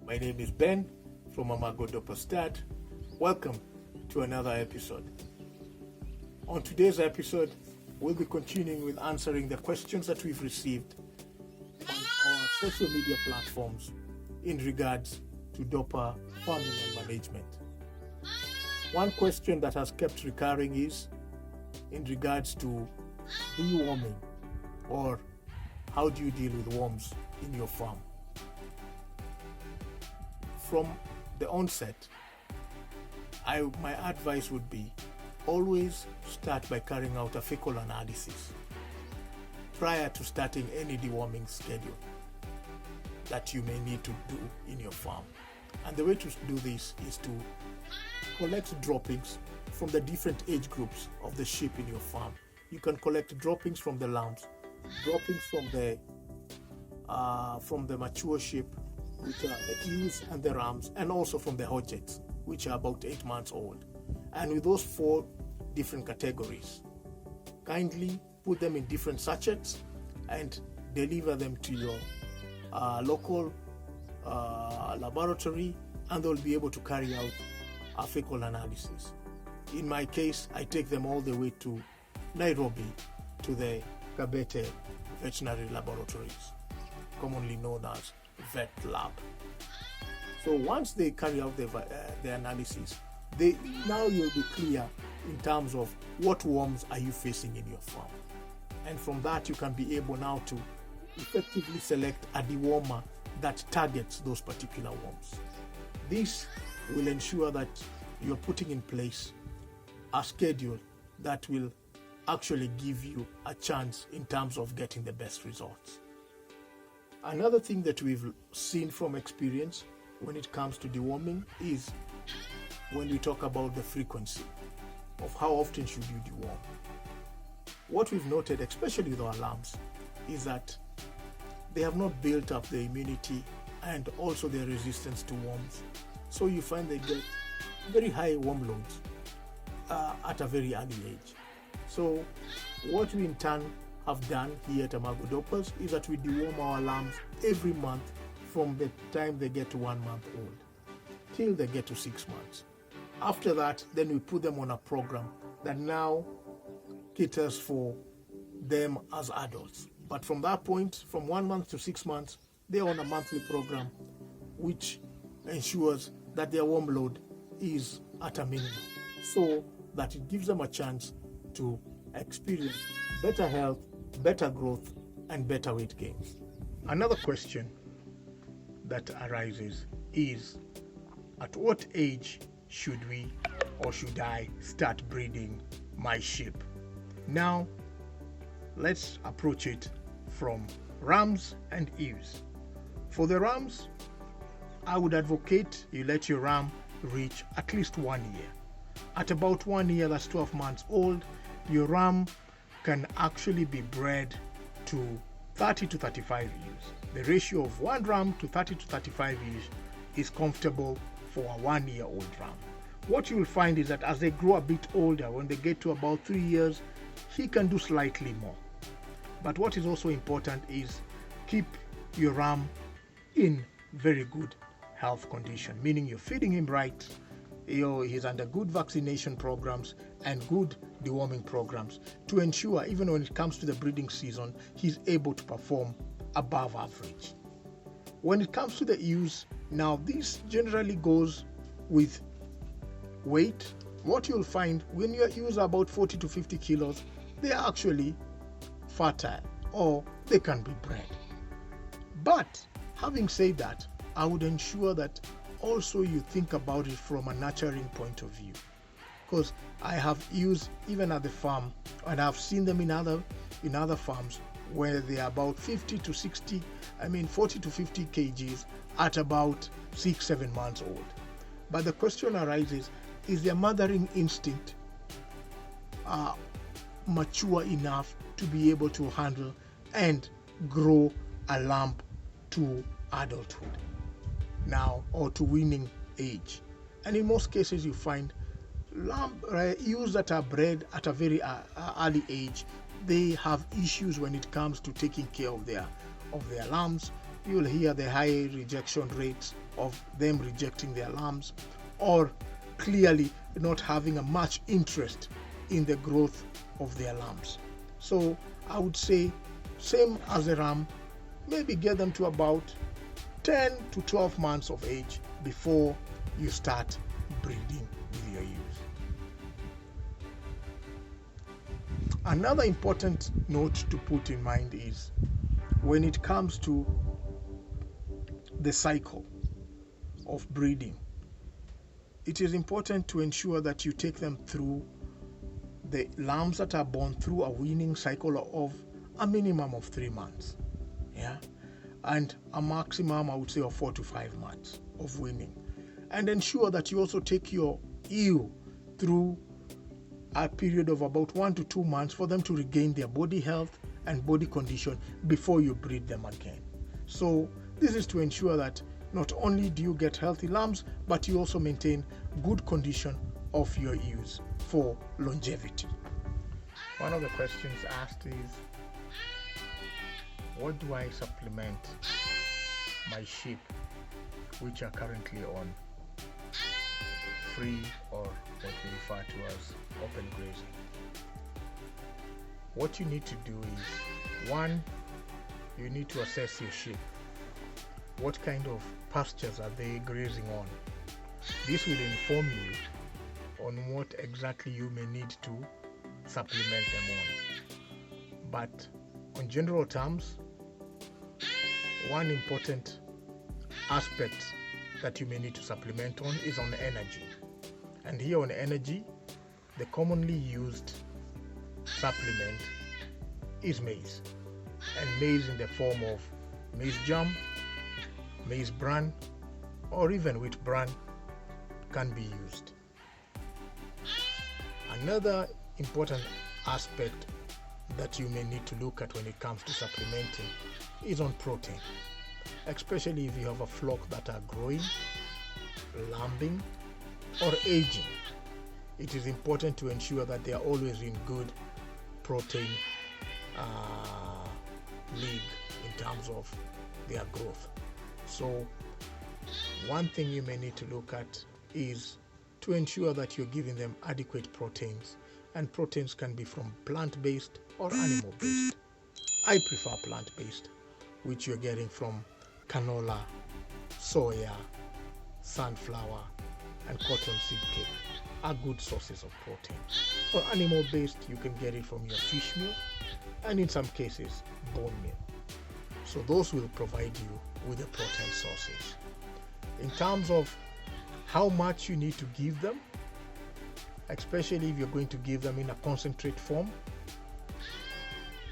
My name is Ben from Dorper. Welcome to another episode. On today's episode, we'll be continuing with answering the questions that we've received on our social media platforms in regards to Dorper farming and management. One question that has kept recurring is in regards to deworming, or how do you deal with worms in your farm? From the onset, my advice would be always start by carrying out a fecal analysis prior to starting any deworming schedule that you may need to do in your farm. And the way to do this is to collect droppings from the different age groups of the sheep in your farm. You can collect droppings from the lambs, droppings from the mature sheep, which are the ewes and the rams, and also from the hodgets, which are about 8 months old. And with those 4 different categories, kindly put them in different sachets and deliver them to your local laboratory, and they'll be able to carry out a fecal analysis. In my case, I take them all the way to Nairobi to the Kabete Veterinary Laboratories, commonly known as Vet Lab. So once they carry out the analysis, now you'll be clear in terms of what worms are you facing in your farm. And from that, you can be able now to effectively select a dewormer that targets those particular worms. This will ensure that you're putting in place a schedule that will actually give you a chance in terms of getting the best results. Another thing that we've seen from experience when it comes to deworming is when we talk about the frequency of how often should you deworm. What we've noted, especially with our lambs, is that they have not built up their immunity and also their resistance to worms. So you find they get very high worm loads at a very early age. So what we in turn have done here at Dorper is that we deworm our lambs every month from the time they get to 1 month old till they get to 6 months. After that, then we put them on a program that now caters for them as adults. But from that point, from 1 month to 6 months, they're on a monthly program which ensures that their worm load is at a minimum, so that it gives them a chance to experience better health, better growth, and better weight gains. Another question that arises is, at what age should we or should I start breeding my sheep? Now, let's approach it from rams and ewes. For the rams, I would advocate you let your ram reach at least 1 year. At about 1 year, that's 12 months old, your ram can actually be bred to 30 to 35 ewes. The ratio of 1 ram to 30 to 35 ewes is comfortable for a 1 year old ram. What you will find is that as they grow a bit older, when they get to about 3 years, he can do slightly more. But what is also important is keep your ram in very good health condition, meaning you're feeding him right, he's under good vaccination programs and good deworming programs to ensure even when it comes to the breeding season, he's able to perform above average. When it comes to the ewes, now this generally goes with weight. What you'll find when your ewes are about 40 to 50 kilos, they are actually fertile, or they can be bred. But having said that, I would ensure that also you think about it from a nurturing point of view, because I have ewes even at the farm, and I've seen them in other farms where they are about 40 to 50 kgs at about 6-7 months old. But the question arises, is their mothering instinct mature enough to be able to handle and grow a lamb to adulthood now, or to weaning age? And in most cases you find ewes that are bred at a very early age, they have issues when it comes to taking care of their lambs, you'll hear the high rejection rates of them rejecting their lambs, or clearly not having a much interest in the growth of their lambs. So I would say, same as a ram, maybe get them to about 10 to 12 months of age before you start breeding with your ewes. Another important note to put in mind is when it comes to the cycle of breeding, it is important to ensure that you take them through the lambs that are born through a weaning cycle of a minimum of 3 months, and a maximum, I would say, of 4 to 5 months of weaning, and ensure that you also take your ewe through a period of about 1 to 2 months for them to regain their body health and body condition before you breed them again. So this is to ensure that not only do you get healthy lambs, but you also maintain good condition of your ewes for longevity. One of the questions asked is, what do I supplement my sheep which are currently on free, or what we refer to as open grazing? What you need to do is, one, you need to assess your sheep. What kind of pastures are they grazing on? This will inform you on what exactly you may need to supplement them on. But on general terms, one important aspect that you may need to supplement on is on energy. And here on energy, the commonly used supplement is maize. And maize in the form of maize germ, maize bran, or even wheat bran can be used. Another important aspect that you may need to look at when it comes to supplementing is on protein, especially if you have a flock that are growing, lambing, or aging. It is important to ensure that they are always in good protein league in terms of their growth. So one thing you may need to look at is to ensure that you're giving them adequate proteins, and proteins can be from plant-based or animal-based. I prefer plant-based, which you're getting from canola, soya, sunflower, and cottonseed cake are good sources of protein. For animal-based, you can get it from your fish meal, and in some cases, bone meal. So those will provide you with the protein sources. In terms of how much you need to give them, especially if you're going to give them in a concentrate form,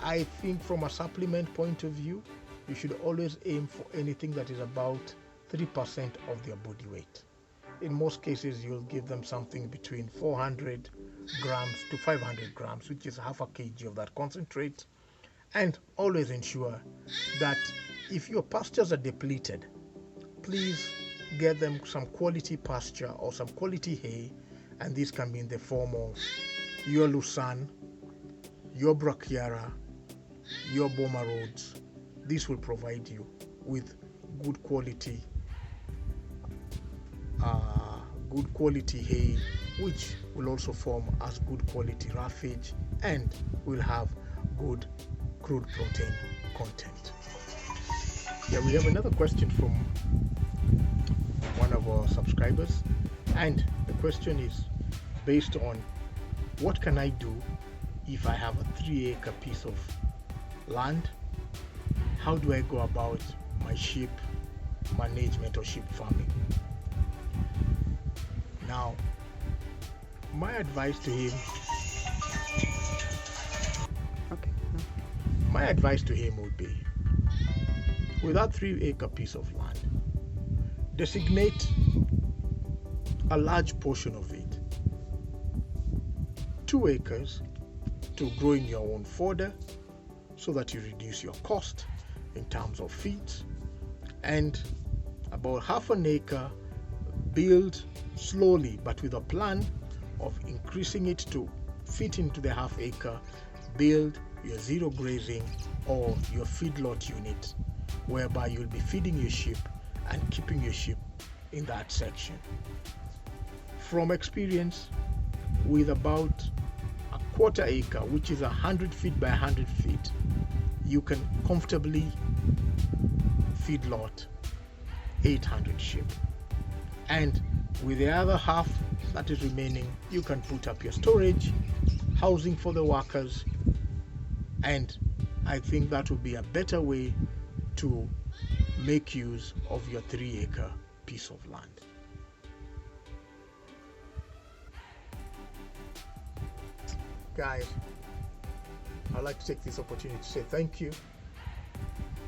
I think from a supplement point of view, you should always aim for anything that is about 3% of their body weight. In most cases, you'll give them something between 400 grams to 500 grams, which is half a kg of that concentrate. And always ensure that if your pastures are depleted, please get them some quality pasture or some quality hay, and this can be in the form of your Lucerne, your Brachiara, your Boma Roads. This will provide you with good quality hay, which will also form as good quality roughage and will have good crude protein content. Yeah, we have another question from one of our subscribers, and the question is based on what can I do if I have a 3-acre piece of land? How do I go about my sheep management or sheep farming? Now, my advice to him would be, with that 3-acre piece of land, designate a large portion of it, 2 acres, to growing your own fodder so that you reduce your cost in terms of feeds, and about half an acre build slowly but with a plan of increasing it to fit into the half acre, build your zero grazing or your feedlot unit whereby you'll be feeding your sheep and keeping your sheep in that section. From experience, with about a quarter acre, which is 100 feet by 100 feet, you can comfortably feedlot 800 sheep. And with the other half that is remaining, you can put up your storage, housing for the workers, and I think that would be a better way to make use of your 3-acre piece of land. Guys, I'd like to take this opportunity to say thank you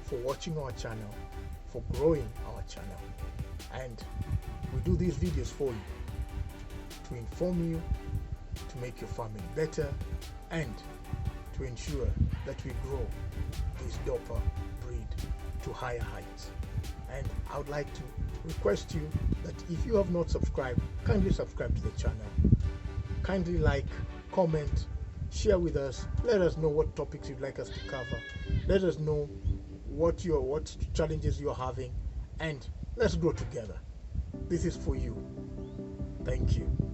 for watching our channel, for growing our channel, and we do these videos for you to inform you, to make your farming better, and to ensure that we grow this Dorper breed to higher heights. And I would like to request you that if you have not subscribed, kindly subscribe to the channel. Kindly like, comment, share with us. Let us know what topics you'd like us to cover. Let us know what challenges you're having, and let's grow together. This is for you. Thank you.